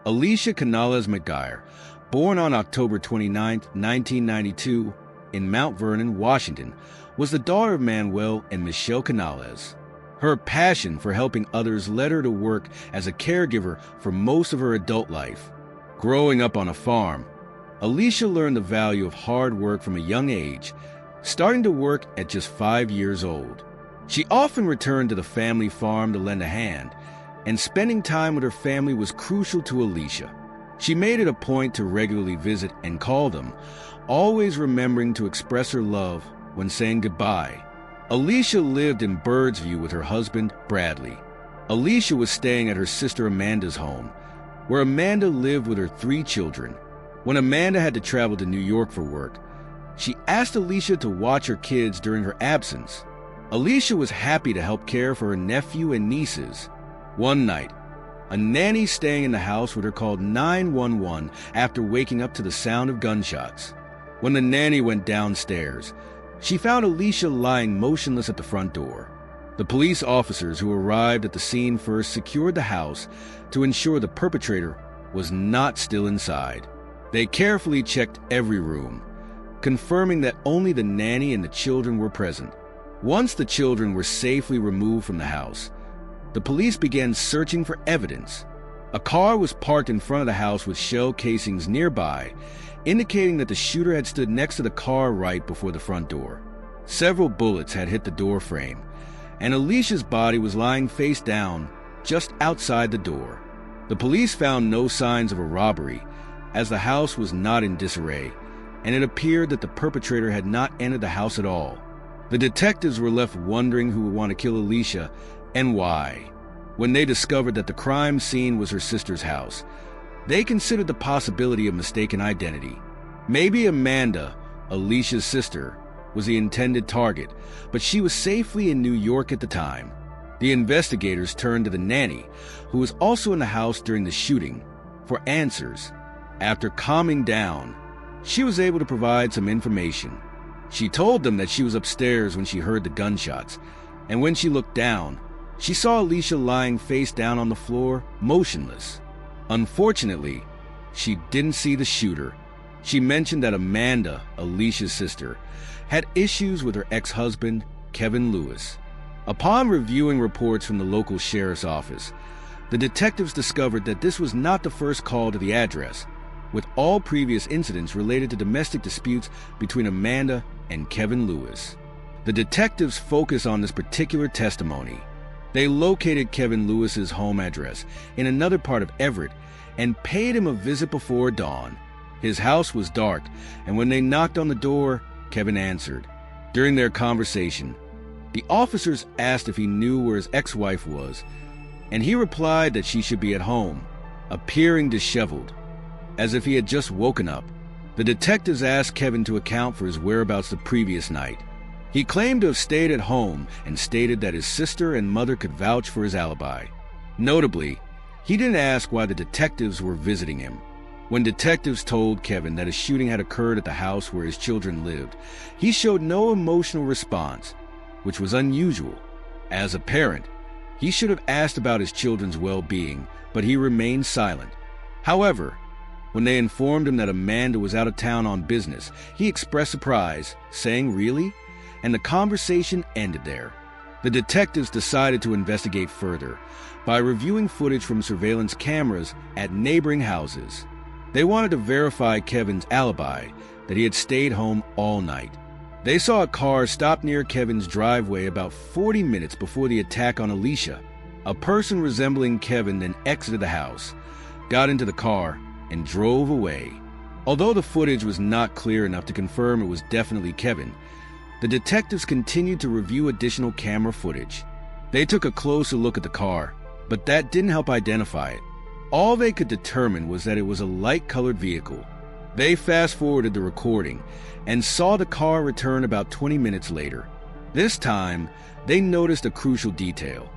Alisha Canales-McGuire, born on October 29, 1992, in Mount Vernon, Washington, was the daughter of Manuel and Michelle Canales. Her passion for helping others led her to work as a caregiver for most of her adult life. Growing up on a farm, Alisha learned the value of hard work from a young age, starting to work at just 5 years old. She often returned to the family farm to lend a hand, and spending time with her family was crucial to Alisha. She made it a point to regularly visit and call them, always remembering to express her love when saying goodbye. Alisha lived in Birdsview with her husband, Bradley. Alisha was staying at her sister Amanda's home, where Amanda lived with her 3 children. When Amanda had to travel to New York for work, she asked Alisha to watch her kids during her absence. Alisha was happy to help care for her nephew and nieces. One night, a nanny staying in the house with her called 911 after waking up to the sound of gunshots. When the nanny went downstairs, she found Alisha lying motionless at the front door. The police officers who arrived at the scene first secured the house to ensure the perpetrator was not still inside. They carefully checked every room, confirming that only the nanny and the children were present. Once the children were safely removed from the house, the police began searching for evidence. A car was parked in front of the house with shell casings nearby, indicating that the shooter had stood next to the car right before the front door. Several bullets had hit the door frame, and Alisha's body was lying face down just outside the door. The police found no signs of a robbery, as the house was not in disarray, and it appeared that the perpetrator had not entered the house at all. The detectives were left wondering who would want to kill Alisha and why. When they discovered that the crime scene was her sister's house, they considered the possibility of mistaken identity. Maybe Amanda, Alisha's sister, was the intended target, but she was safely in New York at the time. The investigators turned to the nanny, who was also in the house during the shooting, for answers. After calming down, she was able to provide some information. She told them that she was upstairs when she heard the gunshots, and when she looked down, she saw Alisha lying face down on the floor, motionless. Unfortunately, she didn't see the shooter. She mentioned that Amanda, Alisha's sister, had issues with her ex-husband, Kevin Lewis. Upon reviewing reports from the local sheriff's office, the detectives discovered that this was not the first call to the address, with all previous incidents related to domestic disputes between Amanda and Kevin Lewis. The detectives focused on this particular testimony. They located Kevin Lewis's home address in another part of Everett and paid him a visit before dawn. His house was dark, and when they knocked on the door, Kevin answered. During their conversation, the officers asked if he knew where his ex-wife was, and he replied that she should be at home, appearing disheveled, as if he had just woken up. The detectives asked Kevin to account for his whereabouts the previous night. He claimed to have stayed at home and stated that his sister and mother could vouch for his alibi. Notably, he didn't ask why the detectives were visiting him. When detectives told Kevin that a shooting had occurred at the house where his children lived, he showed no emotional response, which was unusual. As a parent, he should have asked about his children's well-being, but he remained silent. However, when they informed him that Amanda was out of town on business, he expressed surprise, saying, "Really?" And the conversation ended there. The detectives decided to investigate further by reviewing footage from surveillance cameras at neighboring houses. They wanted to verify Kevin's alibi, that he had stayed home all night. They saw a car stop near Kevin's driveway about 40 minutes before the attack on Alisha. A person resembling Kevin then exited the house, got into the car, and drove away. Although the footage was not clear enough to confirm it was definitely Kevin, the detectives continued to review additional camera footage. They took a closer look at the car, but that didn't help identify it. All they could determine was that it was a light-colored vehicle. They fast-forwarded the recording and saw the car return about 20 minutes later. This time, they noticed a crucial detail.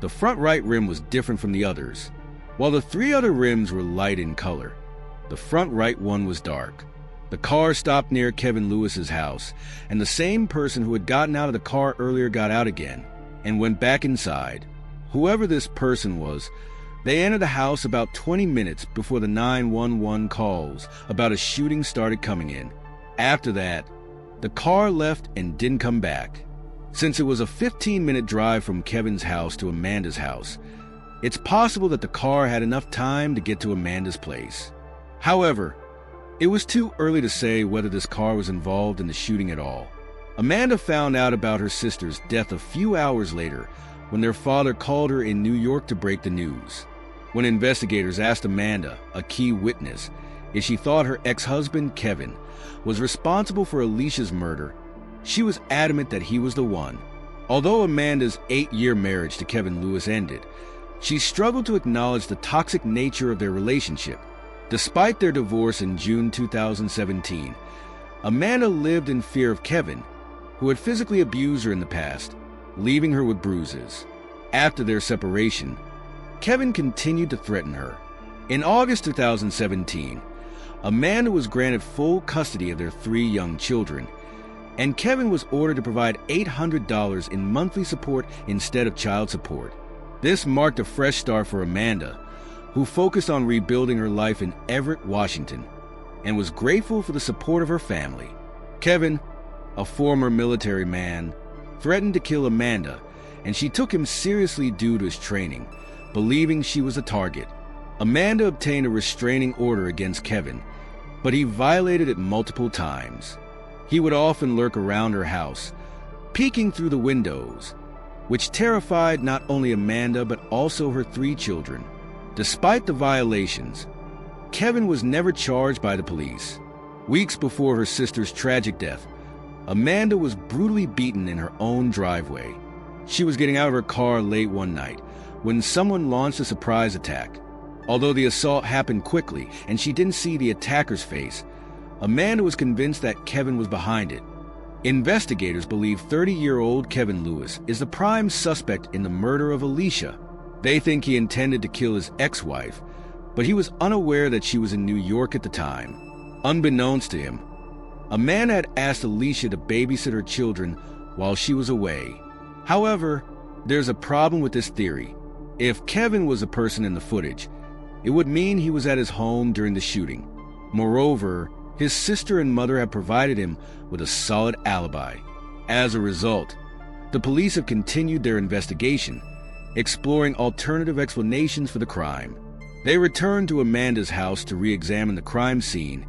The front right rim was different from the others. While the 3 other rims were light in color, the front right one was dark. The car stopped near Kevin Lewis's house, and the same person who had gotten out of the car earlier got out again and went back inside. Whoever this person was They entered the house about 20 minutes before the 911 calls about a shooting started coming in. After that, the car left and didn't come back. Since it was a 15-minute drive from Kevin's house to Amanda's house, it's possible that the car had enough time to get to Amanda's place. However, it was too early to say whether this car was involved in the shooting at all. Amanda found out about her sister's death a few hours later when their father called her in New York to break the news. When investigators asked Amanda, a key witness, if she thought her ex-husband, Kevin, was responsible for Alicia's murder, she was adamant that he was the one. Although Amanda's 8-year marriage to Kevin Lewis ended, she struggled to acknowledge the toxic nature of their relationship. Despite their divorce in June 2017, Amanda lived in fear of Kevin, who had physically abused her in the past, leaving her with bruises. After their separation, Kevin continued to threaten her. In August 2017, Amanda was granted full custody of their 3 young children, and Kevin was ordered to provide $800 in monthly support instead of child support. This marked a fresh start for Amanda, who focused on rebuilding her life in Everett, Washington, and was grateful for the support of her family. Kevin, a former military man, threatened to kill Amanda, and she took him seriously due to his training, believing she was a target. Amanda obtained a restraining order against Kevin, but he violated it multiple times. He would often lurk around her house, peeking through the windows, which terrified not only Amanda but also her 3 children. Despite the violations, Kevin was never charged by the police. Weeks before her sister's tragic death, Amanda was brutally beaten in her own driveway. She was getting out of her car late one night when someone launched a surprise attack. Although the assault happened quickly and she didn't see the attacker's face, Amanda was convinced that Kevin was behind it. Investigators believe 30-year-old Kevin Lewis is the prime suspect in the murder of Alisha. They think he intended to kill his ex-wife, but he was unaware that she was in New York at the time. Unbeknownst to him, Amanda had asked Alisha to babysit her children while she was away. However, there's a problem with this theory. If Kevin was a person in the footage, it would mean he was at his home during the shooting. Moreover, his sister and mother have provided him with a solid alibi. As a result, the police have continued their investigation, exploring alternative explanations for the crime. They returned to Amanda's house to re-examine the crime scene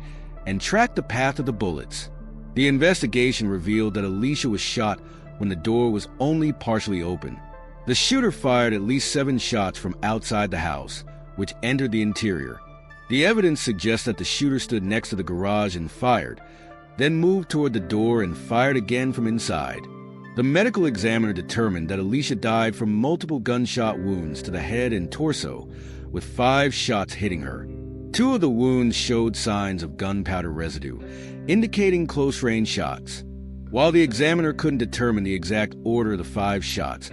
and track the path of the bullets. The investigation revealed that Alisha was shot when the door was only partially open. The shooter fired at least 7 shots from outside the house, which entered the interior. The evidence suggests that the shooter stood next to the garage and fired, then moved toward the door and fired again from inside. The medical examiner determined that Alisha died from multiple gunshot wounds to the head and torso, with 5 shots hitting her. 2 of the wounds showed signs of gunpowder residue, indicating close-range shots. While the examiner couldn't determine the exact order of the 5 shots,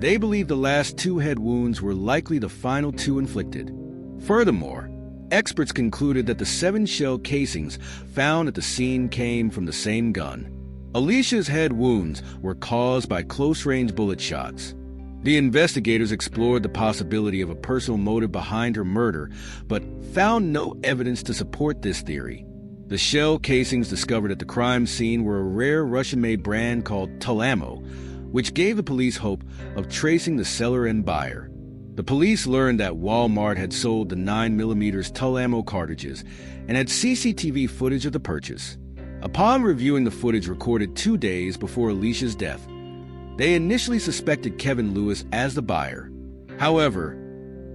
they believe the last 2 head wounds were likely the final 2 inflicted. Furthermore, experts concluded that the 7 shell casings found at the scene came from the same gun. Alicia's head wounds were caused by close-range bullet shots. The investigators explored the possibility of a personal motive behind her murder, but found no evidence to support this theory. The shell casings discovered at the crime scene were a rare Russian-made brand called Tulamo, which gave the police hope of tracing the seller and buyer. The police learned that Walmart had sold the 9mm Tulamo cartridges and had CCTV footage of the purchase. Upon reviewing the footage recorded 2 days before Alicia's death, they initially suspected Kevin Lewis as the buyer. However,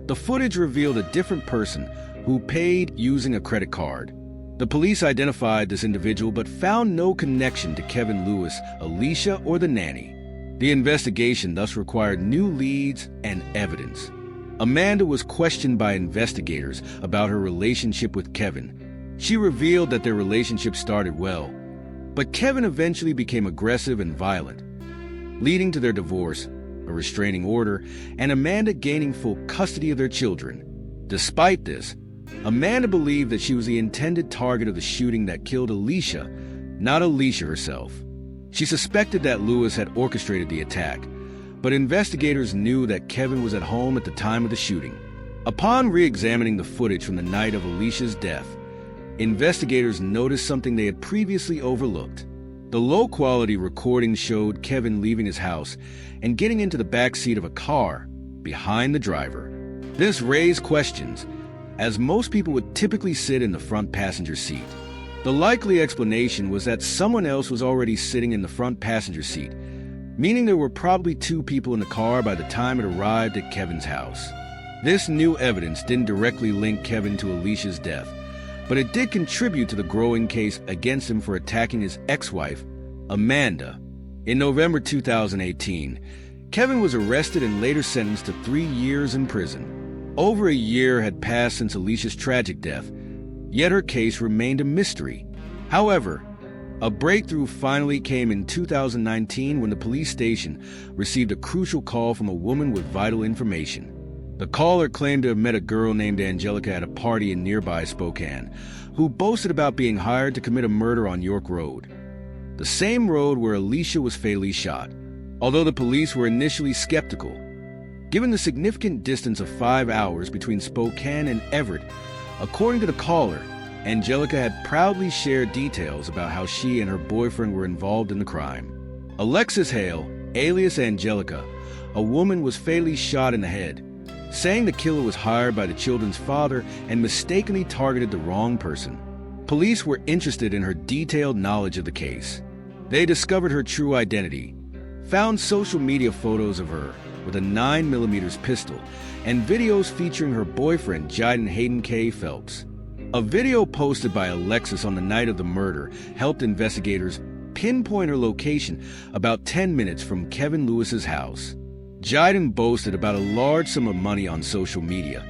the footage revealed a different person who paid using a credit card. The police identified this individual but found no connection to Kevin Lewis, Alisha, or the nanny. The investigation thus required new leads and evidence. Amanda was questioned by investigators about her relationship with Kevin. She revealed that their relationship started well, but Kevin eventually became aggressive and violent, leading to their divorce, a restraining order, and Amanda gaining full custody of their children. Despite this, Amanda believed that she was the intended target of the shooting that killed Alisha, not Alisha herself. She suspected that Lewis had orchestrated the attack, but investigators knew that Kevin was at home at the time of the shooting. Upon re-examining the footage from the night of Alisha's death, investigators noticed something they had previously overlooked. The low-quality recording showed Kevin leaving his house and getting into the back seat of a car behind the driver. This raised questions, as most people would typically sit in the front passenger seat. The likely explanation was that someone else was already sitting in the front passenger seat, meaning there were probably two people in the car by the time it arrived at Kevin's house. This new evidence didn't directly link Kevin to Alisha's death, but it did contribute to the growing case against him for attacking his ex-wife, Amanda. In November 2018, Kevin was arrested and later sentenced to 3 years in prison. Over a year had passed since Alisha's tragic death, yet her case remained a mystery. However, a breakthrough finally came in 2019 when the police station received a crucial call from a woman with vital information. The caller claimed to have met a girl named Angelica at a party in nearby Spokane, who boasted about being hired to commit a murder on York Road, the same road where Alisha was fatally shot. Although the police were initially skeptical, given the significant distance of 5 hours between Spokane and Everett, according to the caller, Angelica had proudly shared details about how she and her boyfriend were involved in the crime. Alexis Hale, alias Angelica, a woman, was fatally shot in the head, saying the killer was hired by the children's father and mistakenly targeted the wrong person. Police were interested in her detailed knowledge of the case. They discovered her true identity, found social media photos of her with a 9mm pistol, and videos featuring her boyfriend, Jidon Hayden K. Phelps. A video posted by Alexis on the night of the murder helped investigators pinpoint her location about 10 minutes from Kevin Lewis's house. Jidon boasted about a large sum of money on social media,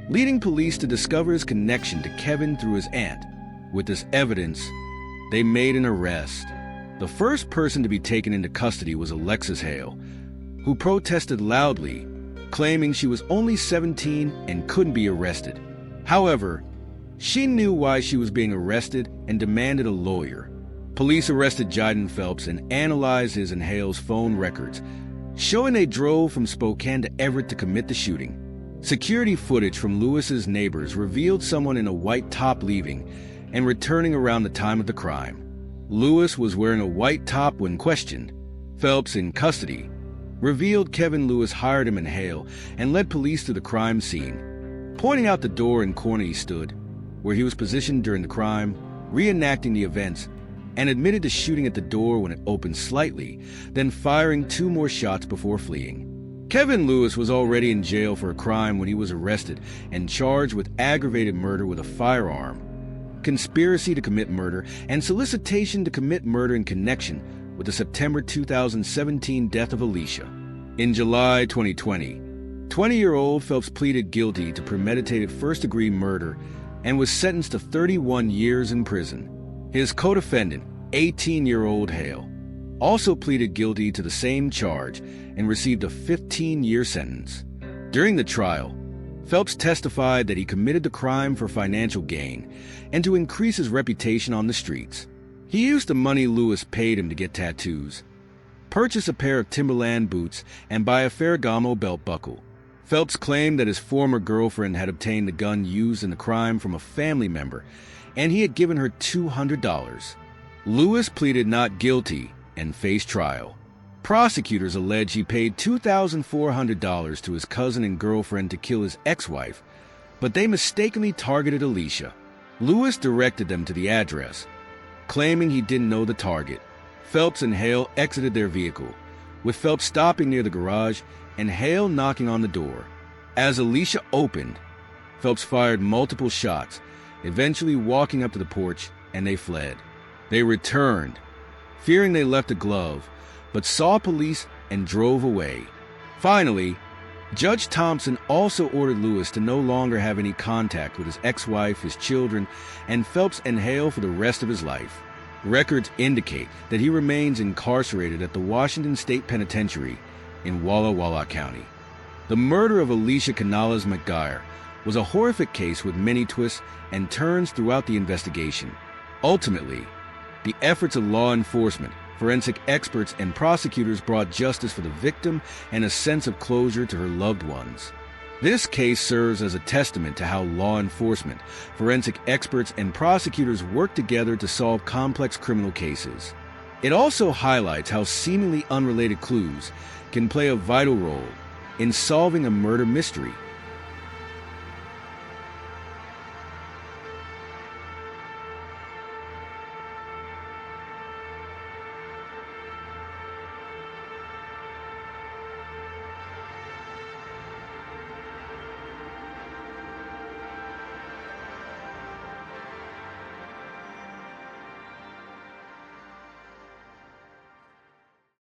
leading police to discover his connection to Kevin through his aunt. With this evidence, they made an arrest. The first person to be taken into custody was Alexis Hale, who protested loudly, claiming she was only 17 and couldn't be arrested. However, she knew why she was being arrested and demanded a lawyer. Police arrested Jidon Phelps and analyzed his and Hale's phone records, showing they drove from Spokane to Everett to commit the shooting. Security footage from Lewis's neighbors revealed someone in a white top leaving and returning around the time of the crime. Lewis was wearing a white top when questioned. Phelps, in custody, revealed Kevin Lewis hired him and Hale and led police to the crime scene, pointing out the door and corner he stood, where he was positioned during the crime, reenacting the events, and admitted to shooting at the door when it opened slightly, then firing 2 more shots before fleeing. Kevin Lewis was already in jail for a crime when he was arrested and charged with aggravated murder with a firearm, conspiracy to commit murder, and solicitation to commit murder in connection with the September 2017 death of Alisha. In July 2020, 20-year-old Phelps pleaded guilty to premeditated first-degree murder and was sentenced to 31 years in prison. His co-defendant, 18-year-old Hale, also pleaded guilty to the same charge and received a 15-year sentence. During the trial, Phelps testified that he committed the crime for financial gain and to increase his reputation on the streets. He used the money Lewis paid him to get tattoos, purchase a pair of Timberland boots, and buy a Ferragamo belt buckle. Phelps claimed that his former girlfriend had obtained the gun used in the crime from a family member, and he had given her $200. Lewis pleaded not guilty and faced trial. Prosecutors allege he paid $2,400 to his cousin and girlfriend to kill his ex-wife, but they mistakenly targeted Alisha. Lewis directed them to the address, claiming he didn't know the target. Phelps and Hale exited their vehicle, with Phelps stopping near the garage and Hale knocking on the door. As Alisha opened, Phelps fired multiple shots, eventually walking up to the porch, and they fled. They returned, fearing they left a glove, but saw police and drove away. Finally, Judge Thompson also ordered Lewis to no longer have any contact with his ex-wife, his children, and Phelps and Hale for the rest of his life. Records indicate that he remains incarcerated at the Washington State Penitentiary in Walla Walla County. The murder of Alisha Canales-McGuire was a horrific case with many twists and turns throughout the investigation. Ultimately, the efforts of law enforcement, forensic experts, and prosecutors brought justice for the victim and a sense of closure to her loved ones. This case serves as a testament to how law enforcement, forensic experts, and prosecutors work together to solve complex criminal cases. It also highlights how seemingly unrelated clues can play a vital role in solving a murder mystery